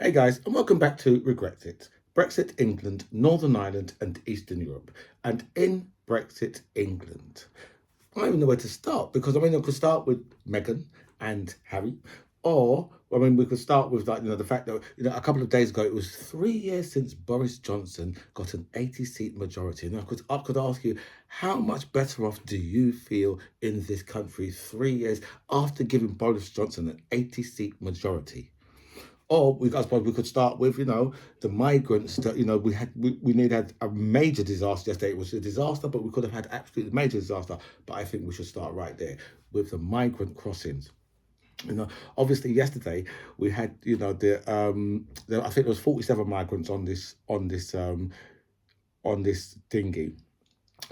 Hey guys, and welcome back to Brexit. Brexit England, Northern Ireland, and Eastern Europe. And in Brexit England, I don't even know where to start because I could start with Meghan and Harry, or we could start with the fact that a couple of days ago it was 3 years since Boris Johnson got an 80-seat majority, and I could ask you, how much better off do you feel in this country 3 years after giving Boris Johnson an 80-seat majority? Or I suppose we could start with, the migrants that, we nearly had a major disaster yesterday. It was a disaster, but we could have had absolutely major disaster. But I think we should start right there with the migrant crossings. Obviously yesterday we had, I think there was 47 migrants on this dinghy.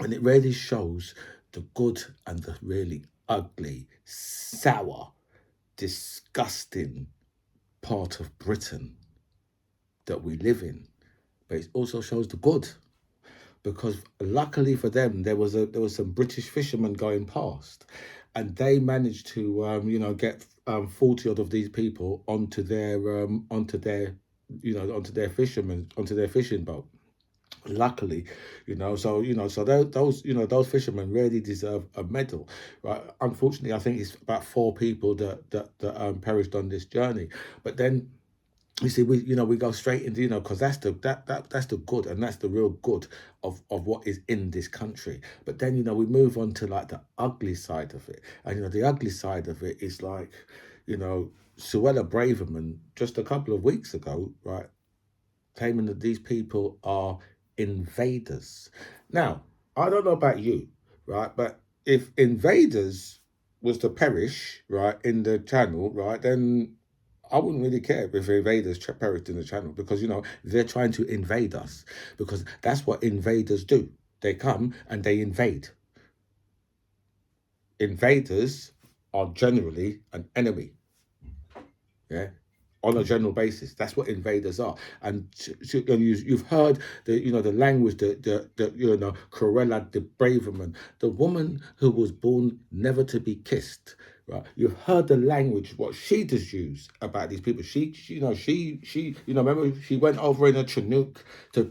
And it really shows the good and the really ugly, sour, disgusting part of Britain that we live in, but it also shows the good, because luckily for them there was some British fishermen going past, and they managed to get 40 odd of these people onto their fishing boat. Luckily, so those fishermen really deserve a medal, right? Unfortunately, I think it's about 4 people that perished on this journey. But then you see, we go straight into, because that's the good, and that's the real good of what is in this country. But then we move on to like the ugly side of it, and the ugly side of it is like, Suella Braverman just a couple of weeks ago, right, claiming that these people are invaders. Now, I don't know about you, right, but if invaders was to perish, right, in the channel, right, then I wouldn't really care if invaders perished in the channel, because they're trying to invade us, because that's what invaders do. They come and they invade. Invaders are generally an enemy. Yeah, on a general basis, that's what invaders are. And you've heard the language that Cruella de Braverman, the woman who was born never to be kissed. Right, you've heard the language what she does use about these people. She remember she went over in a Chinook to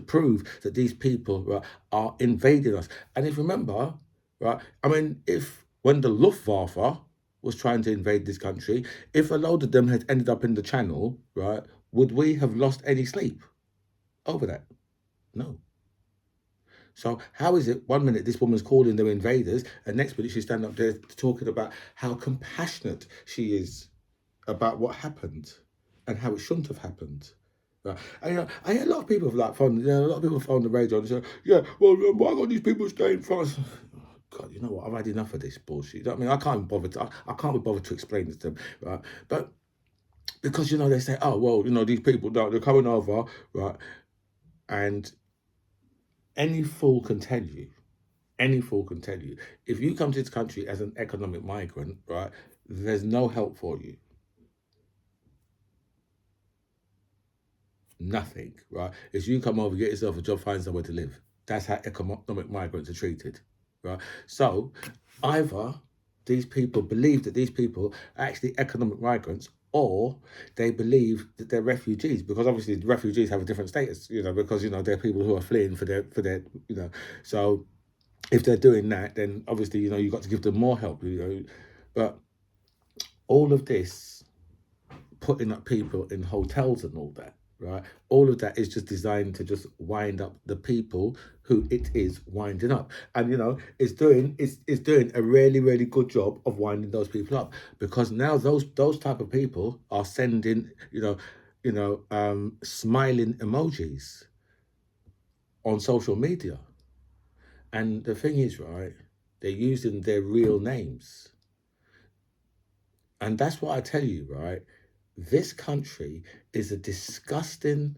prove that these people, right, are invading us. And if you remember, right, if when the Luftwaffe was trying to invade this country, if a load of them had ended up in the channel, right, would we have lost any sleep over that? No. So how is it 1 minute this woman's calling them invaders, and next minute she's standing up there talking about how compassionate she is about what happened and how it shouldn't have happened? Right. And, I hear a lot of people phone the radio and say, yeah, well, why got these people stay in France? God, you know what? I've had enough of this bullshit. You know what I mean? I can't be bothered to explain this to them, right? But because they say, oh well, these people, they're coming over, right? And any fool can tell you, if you come to this country as an economic migrant, right, there's no help for you. Nothing, right? If you come over, get yourself a job, find somewhere to live. That's how economic migrants are treated, right? So either these people believe that these people are actually economic migrants, or they believe that they're refugees, because obviously the refugees have a different status, because they're people who are fleeing for their so if they're doing that, then obviously you've got to give them more help, but all of this, putting up people in hotels and all that, right? All of that is just designed to just wind up the people who it is winding up. And it's doing a really, really good job of winding those people up, because now those type of people are sending smiling emojis on social media. And the thing is, right, they're using their real names. And that's what I tell you, right? This country is a disgusting,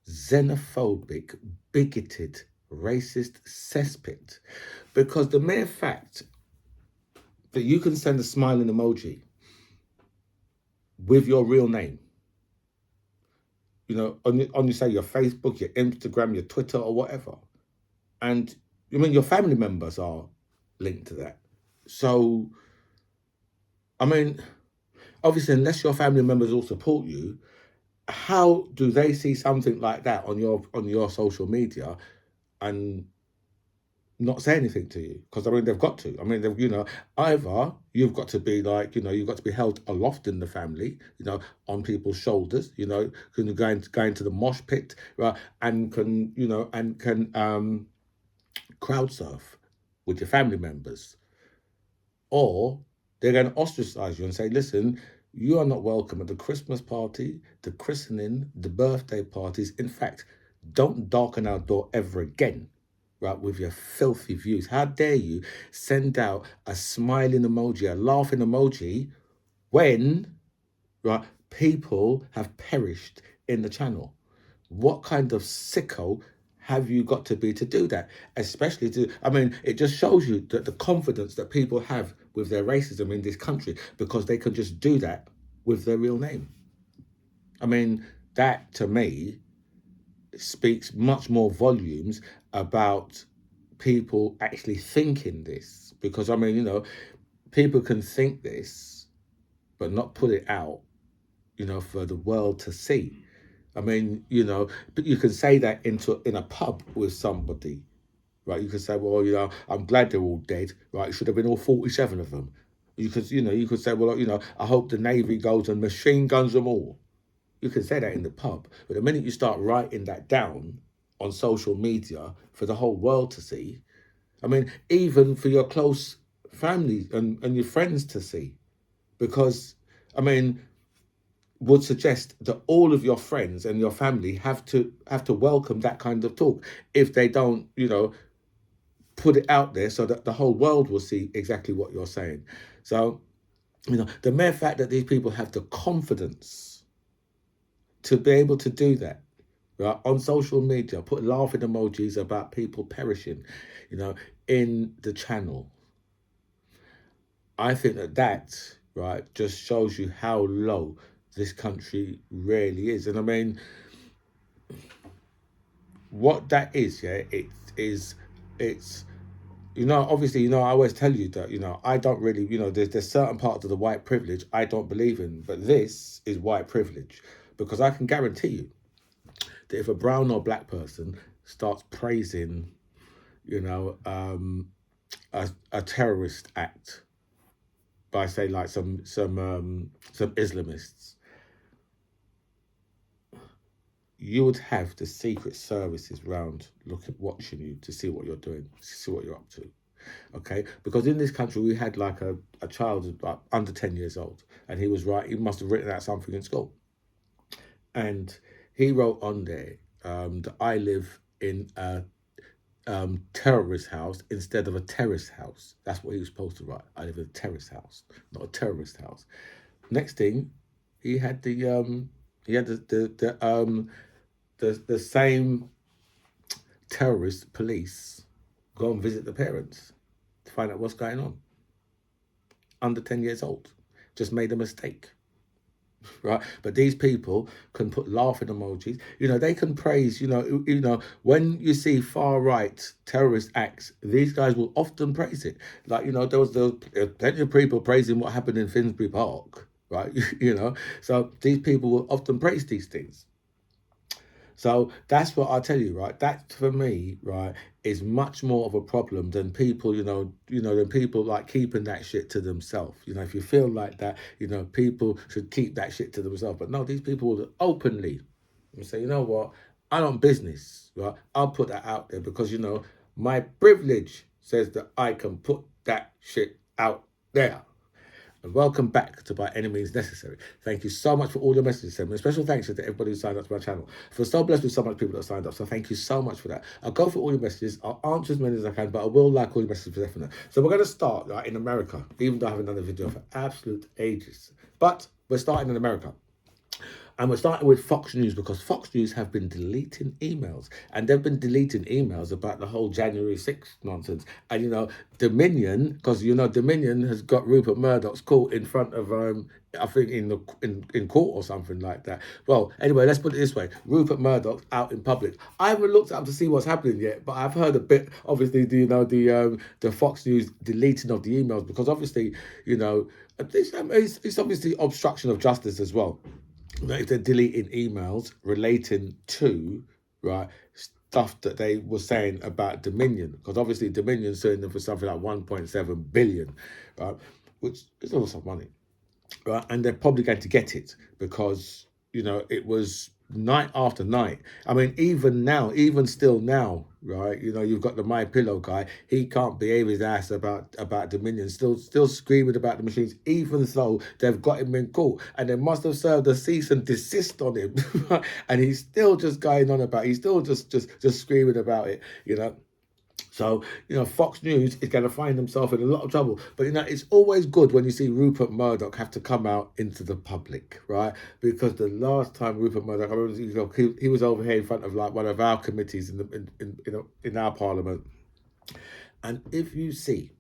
xenophobic, bigoted, racist cesspit, because the mere fact that you can send a smiling emoji with your real name, on say your Facebook, your Instagram, your Twitter, or whatever, and your family members are linked to that. So, obviously, unless your family members all support you, how do they see something like that on your social media and not say anything to you? Because I mean, they've got to. I mean, either you've got to be like, you've got to be held aloft in the family, on people's shoulders, can you go into the mosh pit, right, and can crowd surf with your family members, or they're going to ostracize you and say, listen, you are not welcome at the Christmas party, the christening, the birthday parties. In fact, don't darken our door ever again, right, with your filthy views. How dare you send out a smiling emoji, a laughing emoji, when, right, people have perished in the channel? What kind of sicko have you got to be to do that? Especially I mean, it just shows you that the confidence that people have with their racism in this country, because they can just do that with their real name. I mean, that to me speaks much more volumes about people actually thinking this. Because I mean, people can think this, but not put it out, for the world to see. I mean, but you can say that in a pub with somebody, right? You could say, well, I'm glad they're all dead, right? It should have been all 47 of them. You could say, well, I hope the Navy goes and machine guns them all. You can say that in the pub, but the minute you start writing that down on social media for the whole world to see, I mean, even for your close family and your friends to see, because, I mean, would suggest that all of your friends and your family have to welcome that kind of talk, if they don't, put it out there so that the whole world will see exactly what you're saying. So, the mere fact that these people have the confidence to be able to do that, right, on social media, put laughing emojis about people perishing, in the channel, I think that right, just shows you how low this country really is. And I mean, what that is, yeah, it's obviously, I always tell you that, I don't really, there's certain parts of the white privilege I don't believe in, but this is white privilege, because I can guarantee you that if a brown or black person starts praising, a terrorist act by, say, like some Islamists, you would have the secret services round watching you to see what you're doing, to see what you're up to. Okay, because in this country we had like a child like under 10 years old, and he must have written out something in school, and he wrote on there, that I live in a terrorist house instead of a terrace house. That's what he was supposed to write. I live in a terrace house, not a terrorist house. Next thing, he had the same terrorist police go and visit the parents to find out what's going on. Under 10 years old, just made a mistake, right? But these people can put laughing emojis. They can praise. When you see far right terrorist acts, these guys will often praise it. Like, there was plenty of people praising what happened in Finsbury Park, right? So these people will often praise these things. So that's what I tell you, right? That for me, right, is much more of a problem than people, than people like keeping that shit to themselves. If you feel like that, people should keep that shit to themselves. But no, these people will openly say, you know what, I don't business, right? I'll put that out there because, my privilege says that I can put that shit out there. And welcome back to By Any Means Necessary. Thank you so much for all the messages sent me. A special thanks to everybody who signed up to my channel. I feel so blessed with so much people that signed up, so thank you so much for that. I'll go for all your messages. I'll answer as many as I can, but I will like all your messages for definite. So we're going to start right in America, even though I haven't done a video for absolute ages. But we're starting in America. And we're starting with Fox News, because Fox News have been deleting emails. And they've been deleting emails about the whole January 6th nonsense. And, Dominion, because, Dominion has got Rupert Murdoch's caught in front of, I think, in court or something like that. Well, anyway, let's put it this way. Rupert Murdoch's out in public. I haven't looked up to see what's happening yet, but I've heard a bit, obviously, the Fox News deleting of the emails, because obviously, it's obviously obstruction of justice as well. they're deleting emails relating to, right, stuff that they were saying about Dominion, because obviously Dominion's suing them for something like 1.7 billion, right, which is a lot of money, right? And they're probably going to get it because it was night after night. I mean, even now, even still now, right? You've got the My Pillow guy. He can't behave his ass about Dominion. Still screaming about the machines, even though they've got him in court, and they must have served a cease and desist on him, and he's still just going on about. He's still just screaming about it. So, Fox News is going to find himself in a lot of trouble. But, it's always good when you see Rupert Murdoch have to come out into the public, right? Because the last time Rupert Murdoch, I remember, he was over here in front of like one of our committees in our parliament. And if you see,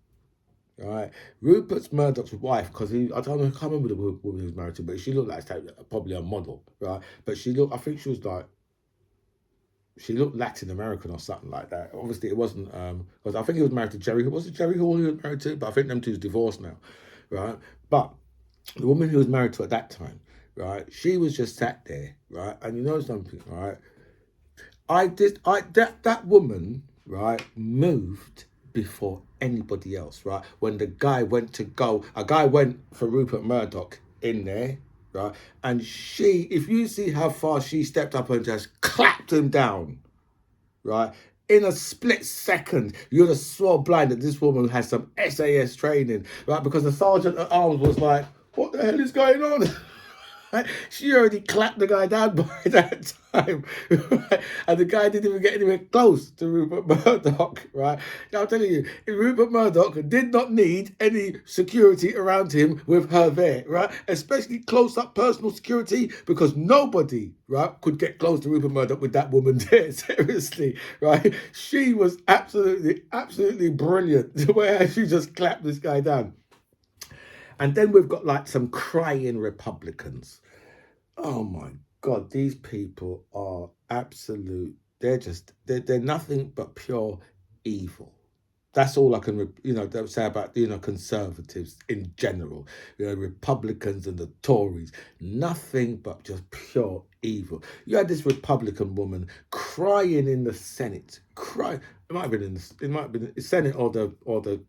right, Rupert Murdoch's wife, because I don't know, I can't remember the woman he was married to, but she looked like probably a model, right? But I think she looked Latin American or something like that. Obviously, it wasn't, because I think he was married to Jerry. Was it Jerry Hall he was married to? But I think them two's divorced now, right? But the woman he was married to at that time, right? She was just sat there, right? And you know something, right? That woman, right, moved before anybody else, right? When a guy went for Rupert Murdoch in there, right? And if you see how far she stepped up and just clapped him down, right? In a split second, you'd have sworn blind that this woman has some SAS training, right? Because the sergeant at arms was like, what the hell is going on? She already clapped the guy down by that time, right? And the guy didn't even get anywhere close to Rupert Murdoch, right? Now, I'm telling you, Rupert Murdoch did not need any security around him with her there, right? Especially close-up personal security, because nobody, right, could get close to Rupert Murdoch with that woman there, seriously, right? She was absolutely brilliant, the way she just clapped this guy down. And then we've got like some crying Republicans. Oh my God, these people are absolute. They're nothing but pure evil. That's all I can, say about, conservatives in general, Republicans and the Tories, nothing but just pure evil. You had this Republican woman crying in the Senate, crying. It might have been the Senate or the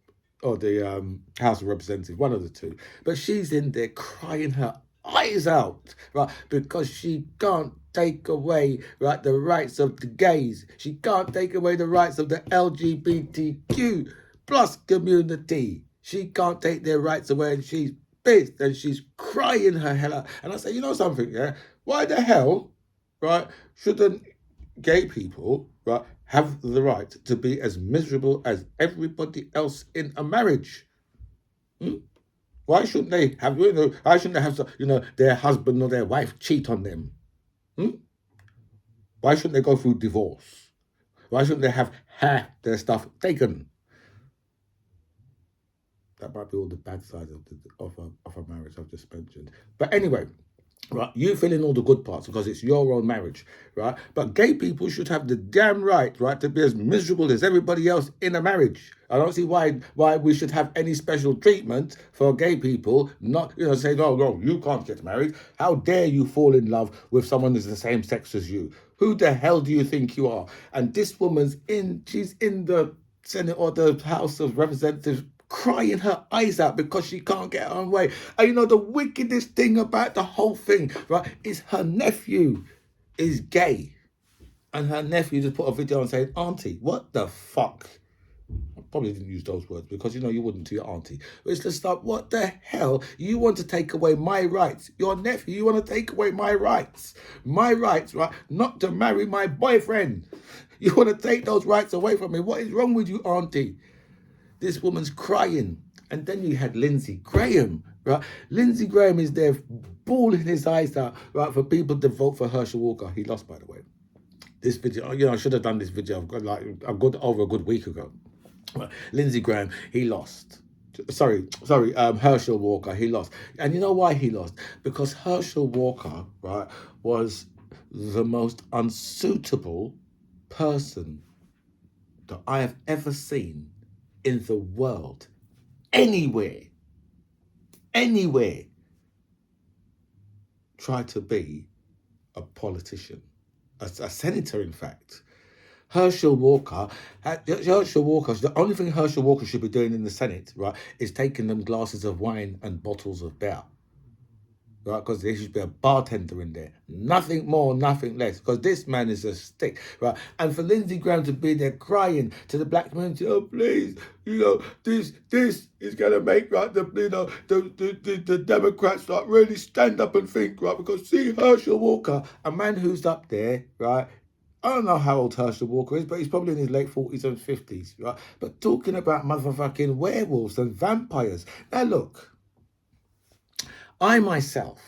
House of Representatives, one of the two. But she's in there crying her eyes out, right? Because she can't take away, right, the rights of the gays. She can't take away the rights of the LGBTQ plus community. She can't take their rights away, and she's pissed and she's crying her hell out. And I say, you know something, yeah? Why the hell, right, shouldn't gay people, right, have the right to be as miserable as everybody else in a marriage? Why shouldn't they have, why shouldn't they have, their husband or their wife cheat on them? Why shouldn't they go through divorce? Why shouldn't they have their stuff taken? That might be all the bad sides of a marriage I've just mentioned. But anyway, right, you fill in all the good parts because it's your own marriage, right? But gay people should have the damn right, right, to be as miserable as everybody else in a marriage. I don't see why we should have any special treatment for gay people, not, saying, oh, no, you can't get married. How dare you fall in love with someone who's the same sex as you? Who the hell do you think you are? And this she's in the Senate or the House of Representatives crying her eyes out because she can't get her own way. And the wickedest thing about the whole thing, right, is her nephew is gay. And her nephew just put a video on saying, Auntie, what the fuck? I probably didn't use those words because, you wouldn't to your auntie. But it's just like, what the hell? You want to take away my rights. Your nephew, you want to take away my rights. My rights, right? Not to marry my boyfriend. You want to take those rights away from me. What is wrong with you, auntie? This woman's crying. And then you had Lindsey Graham, right? Lindsey Graham is there bawling his eyes out, right, for people to vote for Herschel Walker. He lost, by the way. This video, I should have done this video. I've got over a good week ago. Lindsey Graham, he lost. Sorry, Herschel Walker, he lost. And you know why he lost? Because Herschel Walker, right, was the most unsuitable person that I have ever seen in the world. Anywhere. try to be a politician, a senator, in fact. Herschel Walker, the only thing Herschel Walker should be doing in the Senate, right, is taking them glasses of wine and bottles of beer, right? Because there should be a bartender in there. Nothing more, nothing less. Because this man is a stick, right? And for Lindsey Graham to be there crying to the black community, oh please, this is gonna make right the Democrats like really stand up and think, right? Because see Herschel Walker, a man who's up there, right? I don't know how old Herschel Walker is, but he's probably in his late 40s and 50s, right? But talking about motherfucking werewolves and vampires. Now look, I myself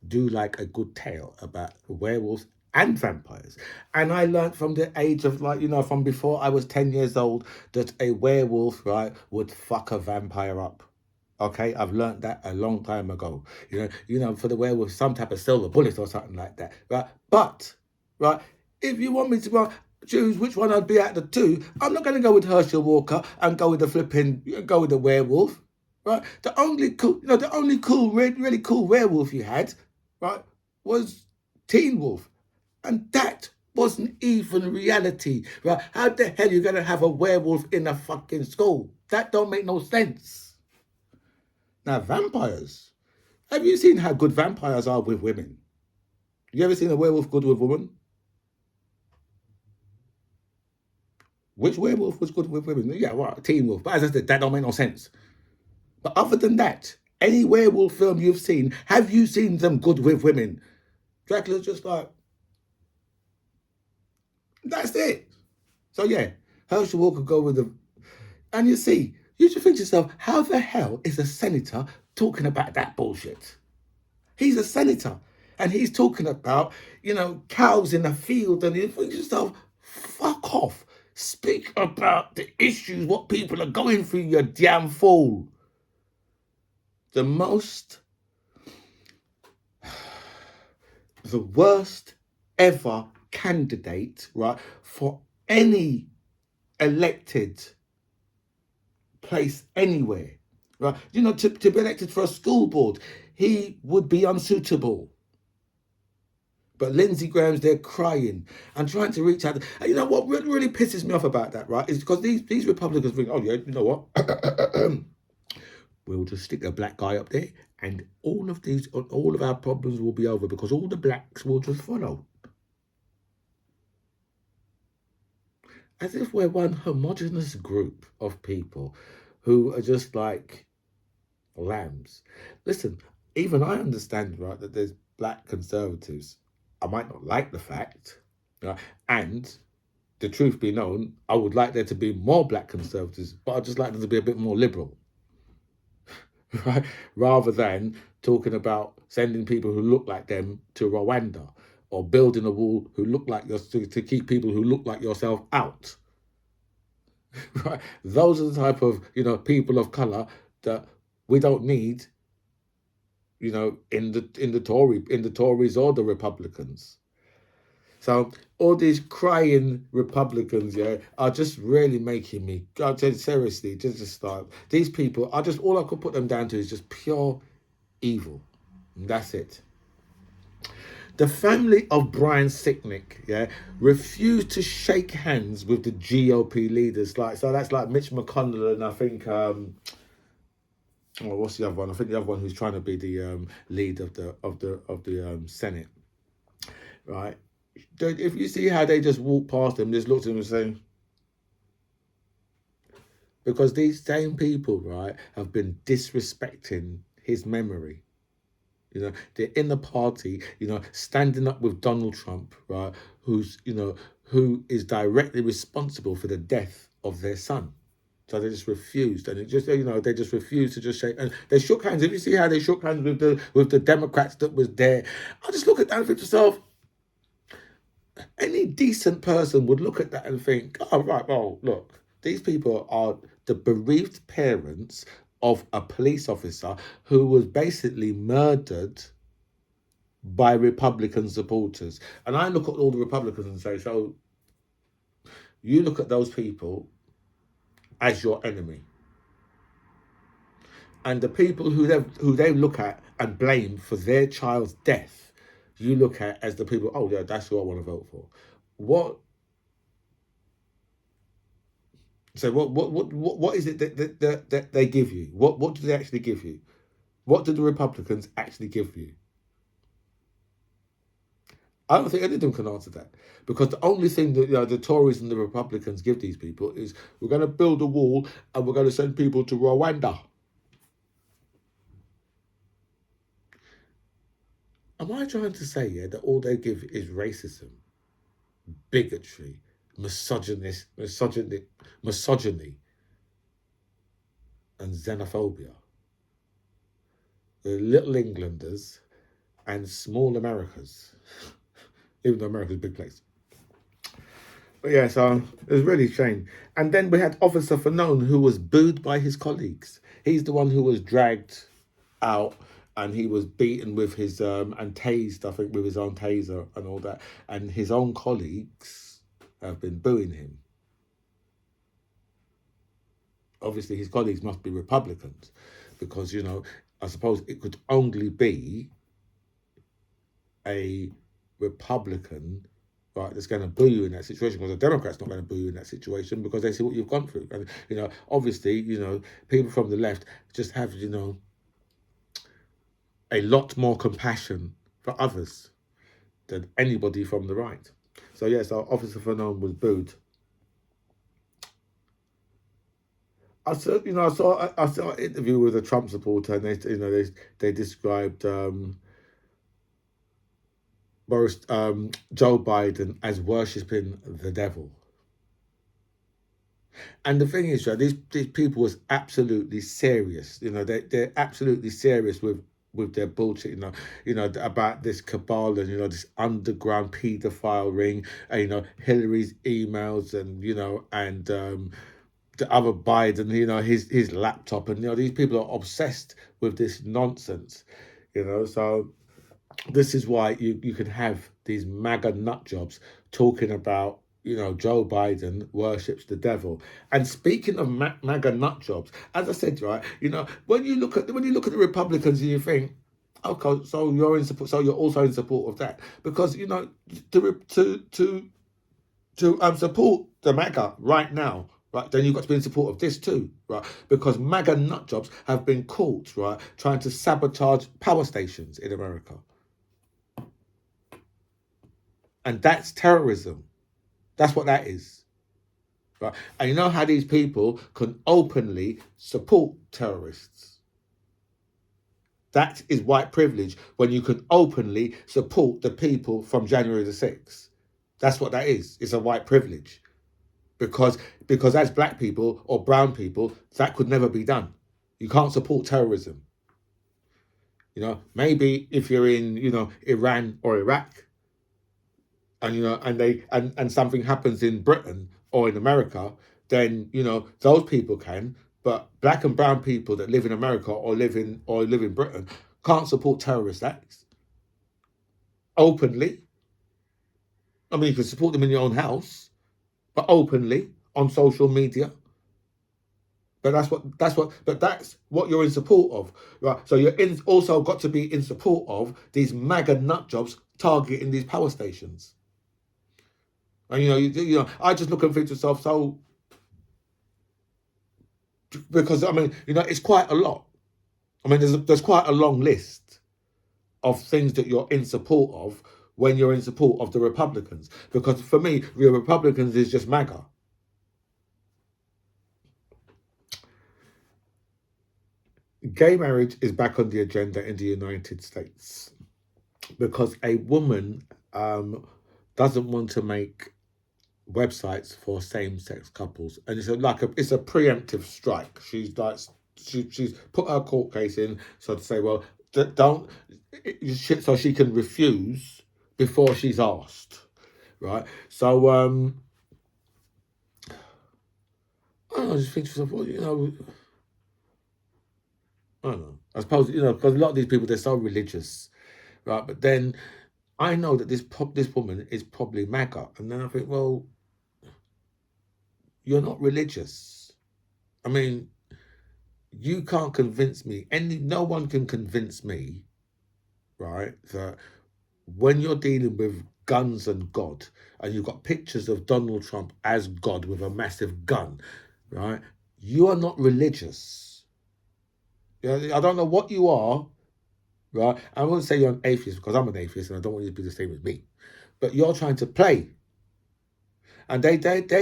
do like a good tale about werewolves and vampires. And I learned from the age of from before I was 10 years old that a werewolf, right, would fuck a vampire up. Okay, I've learned that a long time ago. For the werewolf, some type of silver bullet or something like that. Right. But, right, if you want me to choose which one I'd be out of the two, I'm not gonna go with Herschel Walker and go with the werewolf. Right? The only cool, really cool werewolf you had, right, was Teen Wolf. And that wasn't even reality, right? How the hell are you going to have a werewolf in a fucking school? That don't make no sense. Now, vampires. Have you seen how good vampires are with women? You ever seen a werewolf good with women? Which werewolf was good with women? Yeah, well, Teen Wolf. But as I said, that don't make no sense. But other than that, any werewolf film you've seen, have you seen them good with women? Dracula's just like, that's it. So yeah, Herschel Walker go with the, and you just think to yourself, how the hell is a senator talking about that bullshit? He's a senator, and he's talking about, cows in the field, and you think to yourself, fuck off. Speak about the issues, what people are going through, you damn fool. The worst ever candidate, right, for any elected place anywhere, right? To be elected for a school board, he would be unsuitable. But Lindsey Graham's there crying and trying to reach out. And you know what really pisses me off about that, right? Is because these Republicans think, oh yeah, you know what? We'll just stick a black guy up there, and all of our problems will be over because all the blacks will just follow. As if we're one homogenous group of people who are just like lambs. Listen, even I understand, right, that there's black conservatives. I might not like the fact, right? And the truth be known, I would like there to be more black conservatives, but I'd just like them to be a bit more liberal, right? Rather than talking about sending people who look like them to Rwanda or building a wall who look like to keep people who look like yourself out. Right? Those are the type of people of color that we don't need, in the Tories or the Republicans. So all these crying Republicans, are just really making me. I tell you, seriously, just start. These people are just, all I could put them down to is just pure evil. And that's it. The family of Brian Sicknick, refused to shake hands with the GOP leaders. So that's like Mitch McConnell and I think what's the other one? I think the other one who's trying to be the lead of the Senate, right? If you see how they just walk past him, just look at him and say, because these same people, right, have been disrespecting his memory. They're in the party, standing up with Donald Trump, right, who is directly responsible for the death of their son. So they just refused, and they just refused to just shake. And they shook hands. If you see how they shook hands with the Democrats that was there, I just look at that and think to myself, any decent person would look at that and think, oh, right, well, look, these people are the bereaved parents of a police officer who was basically murdered by Republican supporters. And I look at all the Republicans and say, so you look at those people as your enemy. And the people who they look at and blame for their child's death, you look at as the people. Oh yeah, that's who I want to vote for. What? So what is it that they give you? What do they actually give you? What do the Republicans actually give you? I don't think any of them can answer that, because the only thing that the Tories and the Republicans give these people is, we're going to build a wall and we're going to send people to Rwanda. Am I trying to say, yeah, that all they give is racism, bigotry, misogyny, and xenophobia? The little Englanders and small Americas, even though America's a big place. But yeah, so it was really strange. And then we had Officer Fanone, who was booed by his colleagues. He's the one who was dragged out and he was beaten with his and tased, I think, with his own taser and all that. And his own colleagues have been booing him. Obviously, his colleagues must be Republicans, because I suppose it could only be a Republican, right, that's going to boo you in that situation, because a Democrat's not going to boo you in that situation, because they see what you've gone through. And obviously, people from the left just have a lot more compassion for others than anybody from the right. So yes, our Officer Fanone was booed. I saw an interview with a Trump supporter, and they described Joe Biden as worshipping the devil. And the thing is, right, these people was absolutely serious. They're absolutely serious with their bullshit. About this cabal and this underground paedophile ring. And, Hillary's emails and the other Biden, his laptop, and these people are obsessed with this nonsense. So this is why you can have these MAGA nut jobs talking about Joe Biden worships the devil. And speaking of MAGA nut jobs, as I said, right, when you look at the Republicans and you think, okay, so you're in support, so you're also in support of that, because to support the MAGA right now, right, then you've got to be in support of this too, right? Because MAGA nut jobs have been caught, right, trying to sabotage power stations in America. And that's terrorism. That's what that is. Right? And you know how these people can openly support terrorists? That is white privilege, when you can openly support the people from January the 6th. That's what that is. It's a white privilege. Because as black people or brown people, that could never be done. You can't support terrorism. Maybe if you're in, Iran or Iraq, and something happens in Britain or in America, then those people can. But black and brown people that live in America or live in Britain can't support terrorist acts openly. I mean, you can support them in your own house, but openly on social media. But that's what you're in support of, right? So you're also got to be in support of these MAGA nut jobs targeting these power stations. And I just look and think to myself, so, because I mean, it's quite a lot. I mean, there's quite a long list of things that you're in support of when you're in support of the Republicans. Because for me, the Republicans is just MAGA. Gay marriage is back on the agenda in the United States because a woman doesn't want to make websites for same-sex couples, and it's a preemptive strike. She's put her court case in, so to say, well, don't, so she can refuse before she's asked, right? So I don't know, I just think to myself, well, I don't know. I suppose because a lot of these people, they're so religious, right? But then I know that this woman is probably MAGA, and then I think, well, you're not religious. I mean, You can't convince me. No one can convince me, right, that when you're dealing with guns and God, and you've got pictures of Donald Trump as God with a massive gun, right? You are not religious. I don't know what you are, right? I won't say you're an atheist because I'm an atheist and I don't want you to be the same as me. But you're trying to play. And they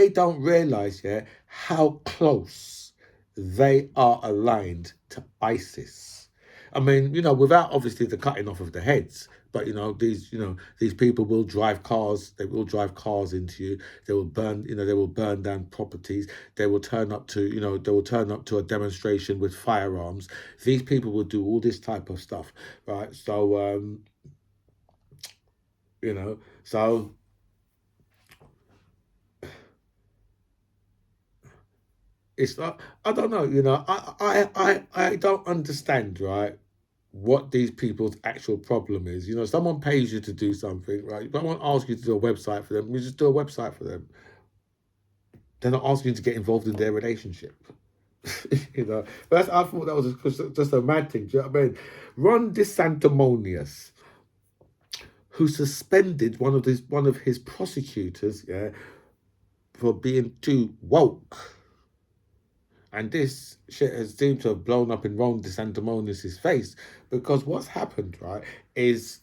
don't realize, yeah, how close they are aligned to ISIS. I mean, without obviously the cutting off of the heads, but these people will drive cars. They will drive cars into you. They will burn, they will burn down properties. They will turn up to, they will turn up to a demonstration with firearms. These people will do all this type of stuff, right? So, so it's not. I don't know. I don't understand, right? What these people's actual problem is. Someone pays you to do something, right? Someone asks you to do a website for them. You just do a website for them. They're not asking you to get involved in their relationship. But I thought that was just a mad thing. Do you know what I mean? Ron DeSantimonious, who suspended one of his prosecutors, yeah, for being too woke. And this shit has seemed to have blown up in Ron DeSantimonious' face, because what's happened, right, is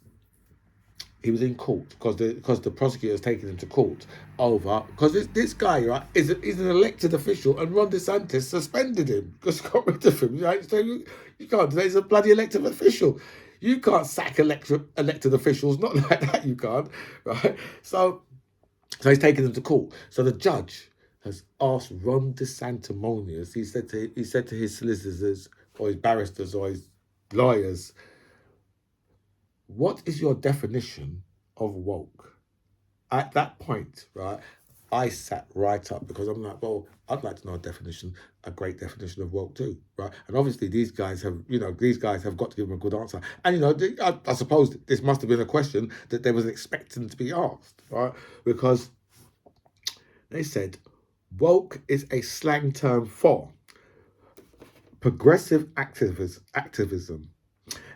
he was in court because the prosecutor's taken him to court over, because this guy, right, is an elected official, and Ron DeSantis suspended him, just got rid of him, right? So you can't do that. He's a bloody elected official. You can't sack elected officials, not like that. You can't, right? So he's taken them to court. So the judge has asked Ron DeSantimonious. He said to his solicitors or his barristers or his lawyers, "What is your definition of woke?" At that point, right, I sat right up, because I'm like, well, I'd like to know a great definition of woke too, right? And obviously these guys have got to give them a good answer. And I suppose this must have been a question that they was expecting to be asked, right? Because they said woke is a slang term for progressive activism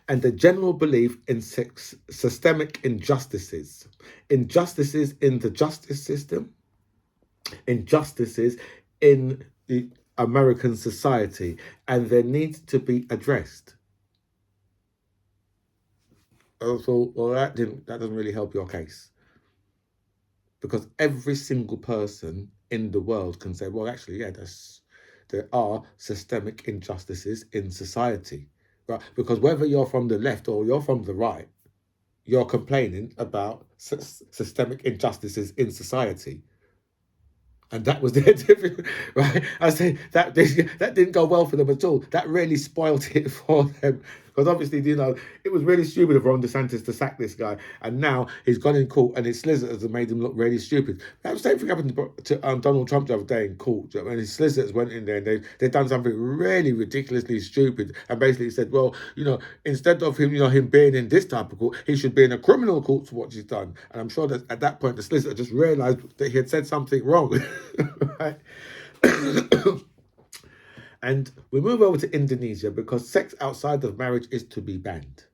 and the general belief in systemic injustices in the justice system, injustices in the American society, and their needs to be addressed. So, well, that doesn't really help your case, because every single person in the world can say, well, actually, yeah, there are systemic injustices in society, right? Because whether you're from the left or you're from the right, you're complaining about systemic injustices in society. And that was their difference, right? I say that didn't go well for them at all. That really spoiled it for them. Because obviously, it was really stupid of Ron DeSantis to sack this guy. And now he's gone in court and his solicitors have made him look really stupid. That the same thing happened to Donald Trump the other day in court. And his solicitors went in there and they've done something really ridiculously stupid. And basically said, well, instead of him being in this type of court, he should be in a criminal court for what he's done. And I'm sure that at that point, the solicitor just realised that he had said something wrong. Right? And we move over to Indonesia, because sex outside of marriage is to be banned.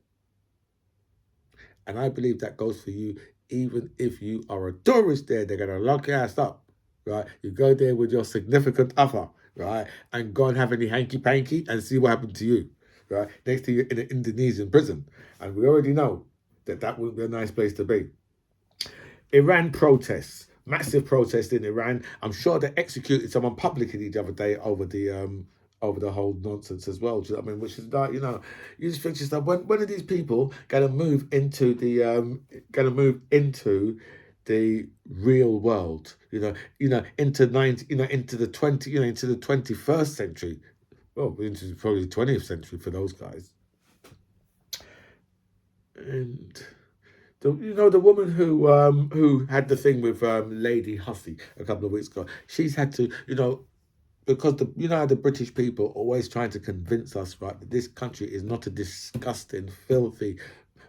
And I believe that goes for you. Even if you are a tourist there, they're going to lock your ass up, right? You go there with your significant other, right? And go and have any hanky-panky and see what happened to you, right? Next to you in an Indonesian prison. And we already know that wouldn't be a nice place to be. Iran protests. Massive protest in Iran. I'm sure they executed someone publicly the other day over the whole nonsense as well. Do you know what I mean? Which is like, you just think to yourself, when are these people going to move into the real world? Into the 21st century. Well, into probably the 20th century for those guys. And the woman who had the thing with Lady Hussey a couple of weeks ago, she's had to, because how the British people are always trying to convince us, right, that this country is not a disgusting, filthy,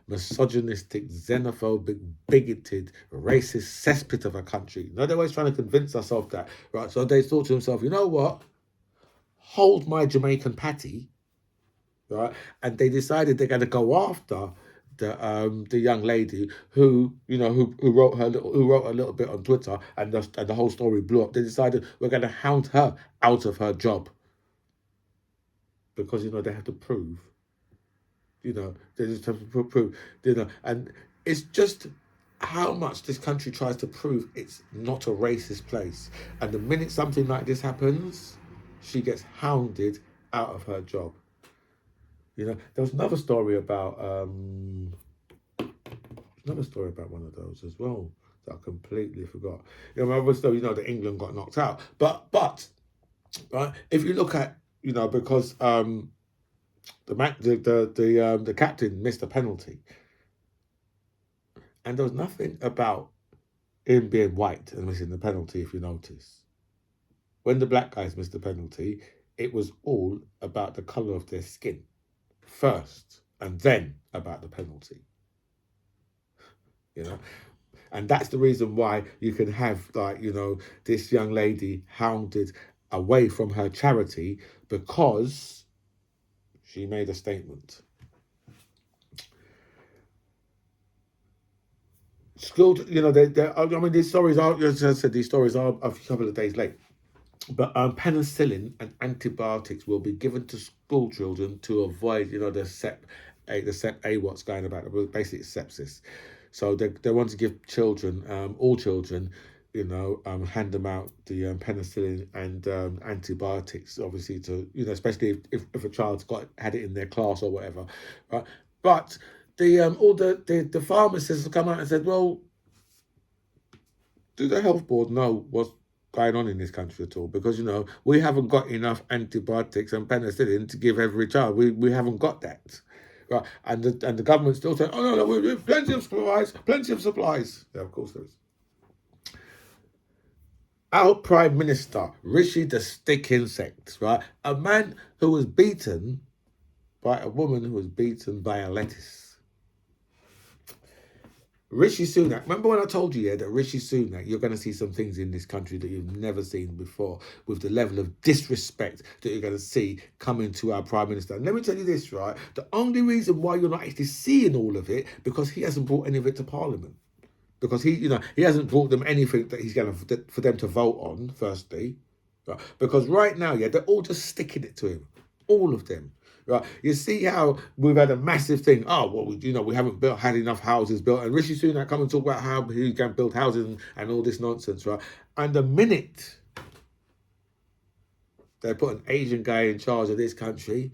misogynistic, xenophobic, bigoted, racist cesspit of a country. They're always trying to convince us of that, right? So they thought to themselves, you know what? hold my Jamaican patty, right? And they decided they're going to go after the young lady who who wrote a little bit on Twitter, and the whole story blew up. They decided we're going to hound her out of her job because they have to prove, they just have to prove, and it's just how much this country tries to prove it's not a racist place. And the minute something like this happens, she gets hounded out of her job. There was another story about one of those as well that I completely forgot. Obviously, that England got knocked out, but right, if you look at because the captain missed a penalty, and there was nothing about him being white and missing the penalty. If you notice, when the black guys missed the penalty, it was all about the colour of their skin first, and then about the penalty. And that's the reason why you can have this young lady hounded away from her charity because she made a statement. School, these stories are, as I said, these stories are a couple of days late. But penicillin and antibiotics will be given to school children to avoid, the Sep A what's going about, basically sepsis. So they want to give children, all children, hand them out the penicillin and antibiotics, obviously to, especially if a child's had it in their class or whatever, right? But all the pharmacists have come out and said, well, do the health board know what's going on in this country at all? Because we haven't got enough antibiotics and penicillin to give every child. We haven't got that, right? And the government still saying, oh no, we have plenty of supplies. Yeah, of course there is. Our Prime Minister, Rishi the Stick Insect, right? A man who was beaten by a woman who was beaten by a lettuce. Rishi Sunak, remember when I told you that Rishi Sunak, you're going to see some things in this country that you've never seen before, with the level of disrespect that you're going to see coming to our Prime Minister. And let me tell you this, right? The only reason why you're not actually seeing all of it, because he hasn't brought any of it to Parliament. Because he hasn't brought them anything that he's going to, for them to vote on, firstly. Right? Because right now, they're all just sticking it to him. All of them. Right, you see how we've had a massive thing. Oh, well, we haven't had enough houses built, and Rishi Sunak come and talk about how he can build houses and all this nonsense, right? And the minute they put an Asian guy in charge of this country,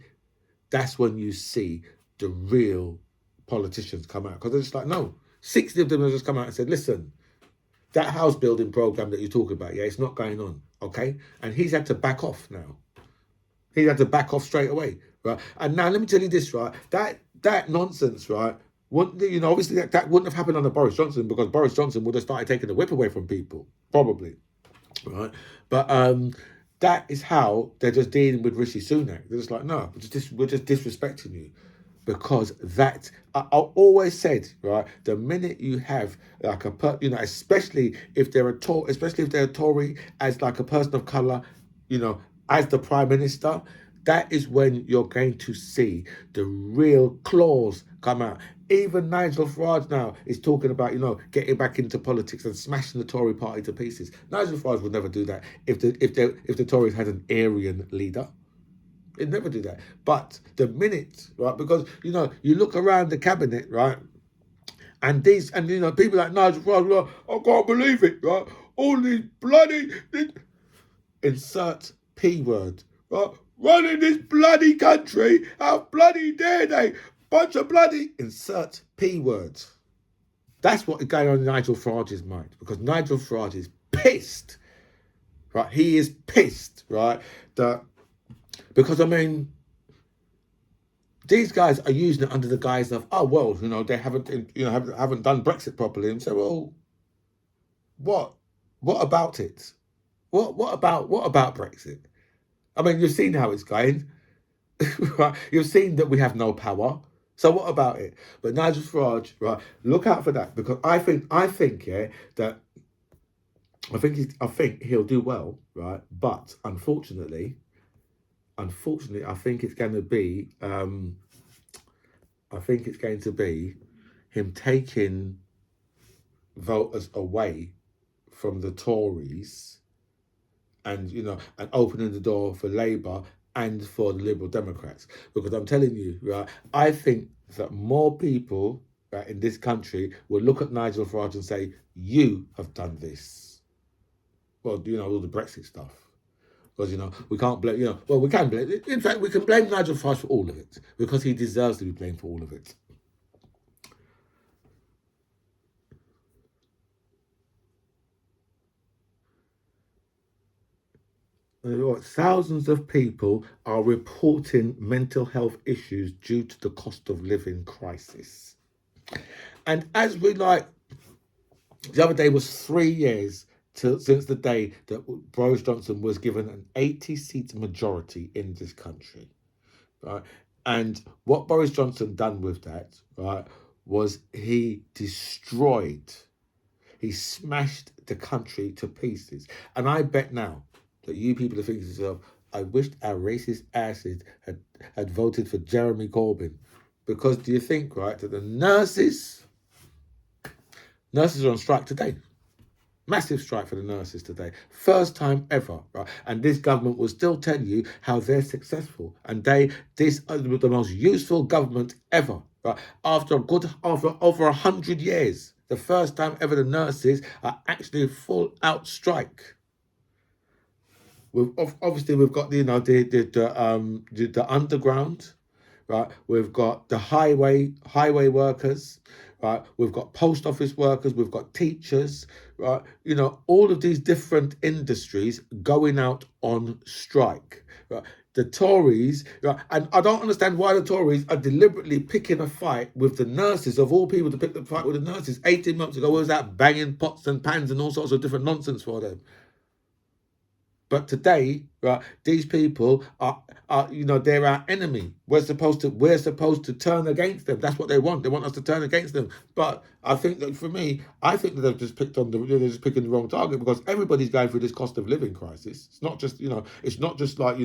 that's when you see the real politicians come out, because they're just like, no, 60 of them have just come out and said, listen, that house building program that you're talking about, it's not going on, okay? And he's had to back off now. He had to back off straight away, right? And now let me tell you this, right? That nonsense, right? Obviously that wouldn't have happened under Boris Johnson, because Boris Johnson would have started taking the whip away from people, probably, right? But that is how they're just dealing with Rishi Sunak. They're just like, no, we're just disrespecting you. Because I always said, right, the minute you have like especially if they're a Tory, as like a person of colour, as the Prime Minister, that is when you're going to see the real claws come out. Even Nigel Farage now is talking about, getting back into politics and smashing the Tory party to pieces. Nigel Farage would never do that if the Tories had an Aryan leader. They'd never do that. But the minute, right, because, you look around the cabinet, right, and people like Nigel Farage, I can't believe it, right, all these bloody, insert P word, right, running this bloody country, how bloody dare they, bunch of bloody, insert P words. That's what is going on in Nigel Farage's mind, because Nigel Farage is pissed, right, he is pissed, right, because these guys are using it under the guise of, oh well, they haven't done Brexit properly, and so, well, what about it? What about Brexit? You've seen how it's going. Right? You've seen that we have no power. So what about it? But Nigel Farage, right? Look out for that, because I think that I think he'll do well, right? But unfortunately, unfortunately, I think it's going to be. I think it's going to be him taking voters away from the Tories, and and opening the door for Labour and for the Liberal Democrats. Because I'm telling you, right, I think that more people, right, in this country will look at Nigel Farage and say, "You have done this." Well, all the Brexit stuff. Because we can't blame. Well, we can blame. In fact, we can blame Nigel Farage for all of it because he deserves to be blamed for all of it. Thousands of people are reporting mental health issues due to the cost of living crisis. And as the other day was 3 years since the day that Boris Johnson was given an 80-seat majority in this country, right? And what Boris Johnson done with that, right, was he smashed the country to pieces. And I bet now that you people are thinking to yourself, I wished our racist asses had voted for Jeremy Corbyn. Because do you think, right, that the nurses are on strike today? Massive strike for the nurses today. First time ever, right? And this government will still tell you how they're successful. And this is the most useful government ever, right? After over 100 years, the first time ever the nurses are actually full out strike. Obviously we've got the underground, right? We've got the highway workers, right? We've got post office workers, we've got teachers, right? All of these different industries going out on strike, right? The Tories, right? And I don't understand why the Tories are deliberately picking a fight with the nurses, of all people to pick the fight with the nurses. 18 months ago, was that banging pots and pans and all sorts of different nonsense for them. But today, right, these people are they're our enemy. We're supposed to turn against them. That's what they want. They want us to turn against them. But I think that for me, I think that they're just picking the wrong target, because everybody's going through this cost of living crisis. It's not just it's not just like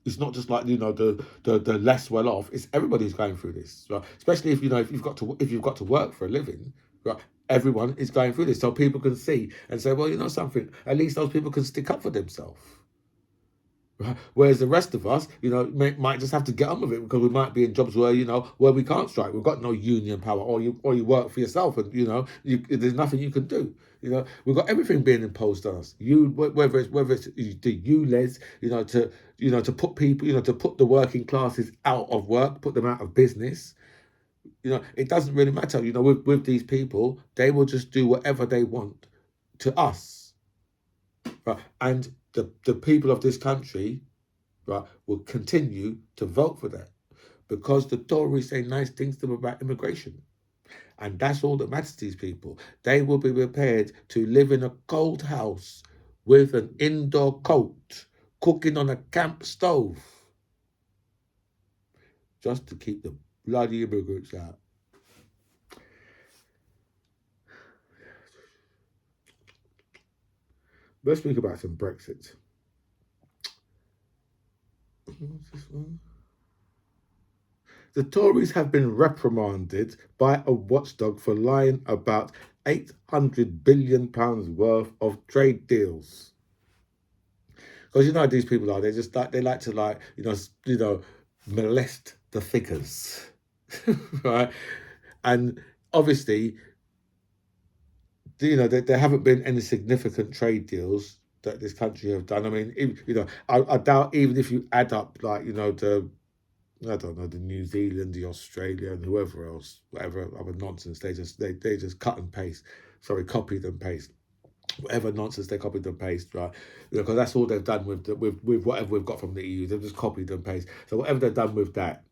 it's not just like the less well off. It's everybody's going through this, right? Especially if you've got to work for a living, right? Everyone is going through this, so people can see and say, well, something. At least those people can stick up for themselves. Right? Whereas the rest of us, might just have to get on with it, because we might be in jobs where where we can't strike. We've got no union power, or you work for yourself, and there's nothing you can do. We've got everything being imposed on us. Whether it's the ULEZ, to put people, to put the working classes out of work, put them out of business. It doesn't really matter. With these people, they will just do whatever they want to us, right? And the people of this country, right, will continue to vote for that, because the Tories say nice things to them about immigration. And that's all that matters to these people. They will be prepared to live in a cold house with an indoor coat, cooking on a camp stove, just to keep the bloody immigrants out. Let's speak about some Brexit. What's this one? The Tories have been reprimanded by a watchdog for lying about £800 billion worth of trade deals. Because these people are, they like to molest the figures, right? And obviously, there haven't been any significant trade deals that this country have done. I mean, I doubt, even if you add up I don't know, the New Zealand, the Australia, and whoever else, whatever other nonsense, they just cut and paste. Sorry, copied and paste. Whatever nonsense they copied and paste, right? Because that's all they've done with whatever we've got from the EU. They've just copied and paste. So whatever they've done with that,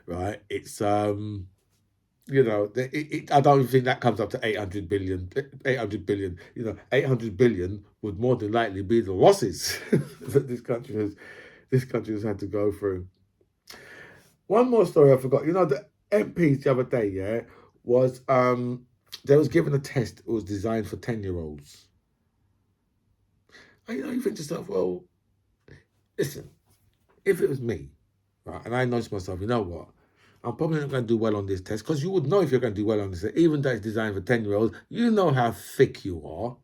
right? It's I don't think that comes up to 800 billion. 800 billion. 800 billion would more than likely be the losses that this country has had to go through. One more story I forgot. The MPs the other day, yeah, was they was given a test. It was designed for 10-year-olds. And you think to yourself, well, listen, if it was me, right, and I know to myself, you know what, I'm probably not going to do well on this test, because you would know if you're going to do well on this test, even though it's designed for 10-year-olds, you know how thick you are,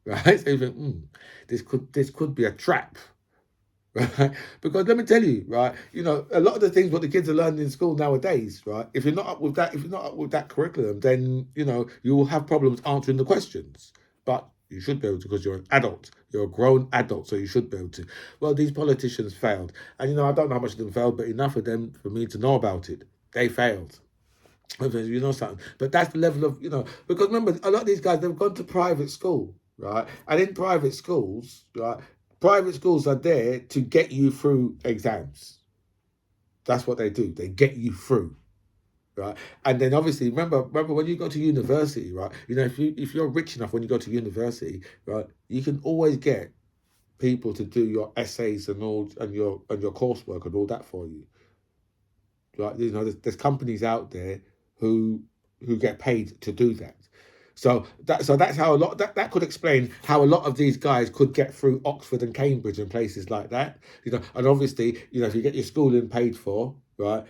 right? So you think, this could be a trap, right? Because let me tell you, right, a lot of the things what the kids are learning in school nowadays, right, if you're not up with that curriculum, then you will have problems answering the questions. But you should be able to, because you're an adult, you're a grown adult, so you should be able to. Well, these politicians failed, and I don't know how much of them failed, but enough of them for me to know about it. They failed. You know something, but that's the level of because remember, a lot of these guys, they've gone to private school, right? And in private schools, right, private schools are there to get you through exams. That's what they do. They get you through, right? And then obviously, remember when you go to university, right? If you're rich enough when you go to university, right, you can always get people to do your essays and all and your coursework and all that for you, right? There's companies out there who get paid to do that. So that's how a lot that could explain how a lot of these guys could get through Oxford and Cambridge and places like that. And obviously, if you get your schooling paid for, right,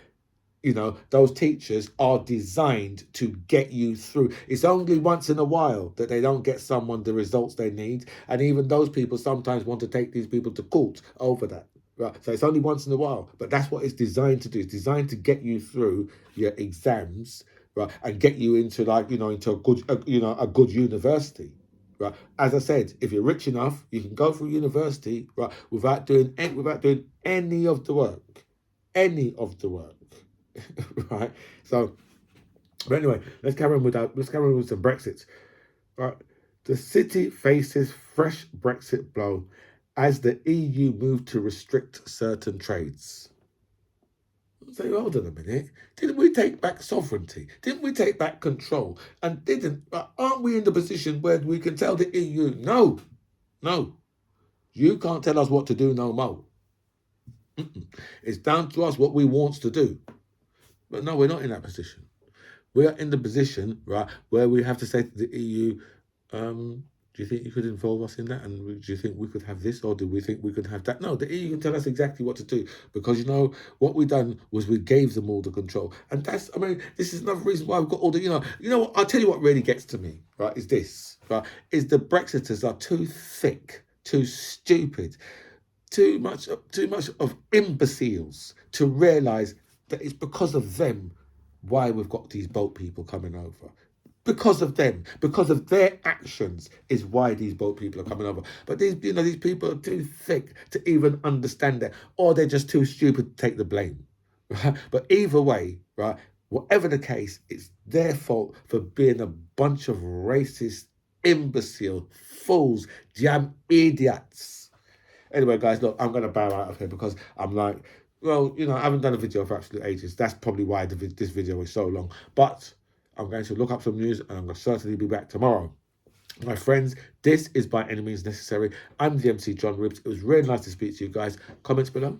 those teachers are designed to get you through. It's only once in a while that they don't get someone the results they need. And even those people sometimes want to take these people to court over that. Right. So it's only once in a while. But that's what it's designed to do. It's designed to get you through your exams, right, and get you into into a good university. Right. As I said, if you're rich enough, you can go through university, right, without doing any of the work. Any of the work. Right. So, but anyway, let's carry on with some Brexit. Right. The city faces fresh Brexit blow as the EU moved to restrict certain trades. So hold on a minute. Didn't we take back sovereignty? Didn't we take back control? And aren't we in the position where we can tell the EU, no, you can't tell us what to do no more. It's down to us what we want to do. But no, we're not in that position. We are in the position, right, where we have to say to the EU, do you think you could involve us in that? And do you think we could have this, or do we think we could have that? No, the EU can tell us exactly what to do, because what we done was we gave them all the control. And this is another reason why we've got all the, what, I'll tell you what really gets to me, right, is this, right, is the Brexiters are too thick, too stupid, too much of imbeciles to realise that it's because of them why we've got these boat people coming over. Because of them, because of their actions is why these boat people are coming over. But these people are too thick to even understand that, or they're just too stupid to take the blame. Right? But either way, right, whatever the case, it's their fault for being a bunch of racist, imbecile, fools, damn idiots. Anyway, guys, look, I'm going to bow out of here because I'm like, well, I haven't done a video for absolute ages. That's probably why this video is so long. But I'm going to look up some news, and I'm going to certainly be back tomorrow. My friends, this is By Any Means Necessary. I'm the MC John Ribbs. It was really nice to speak to you guys. Comments below.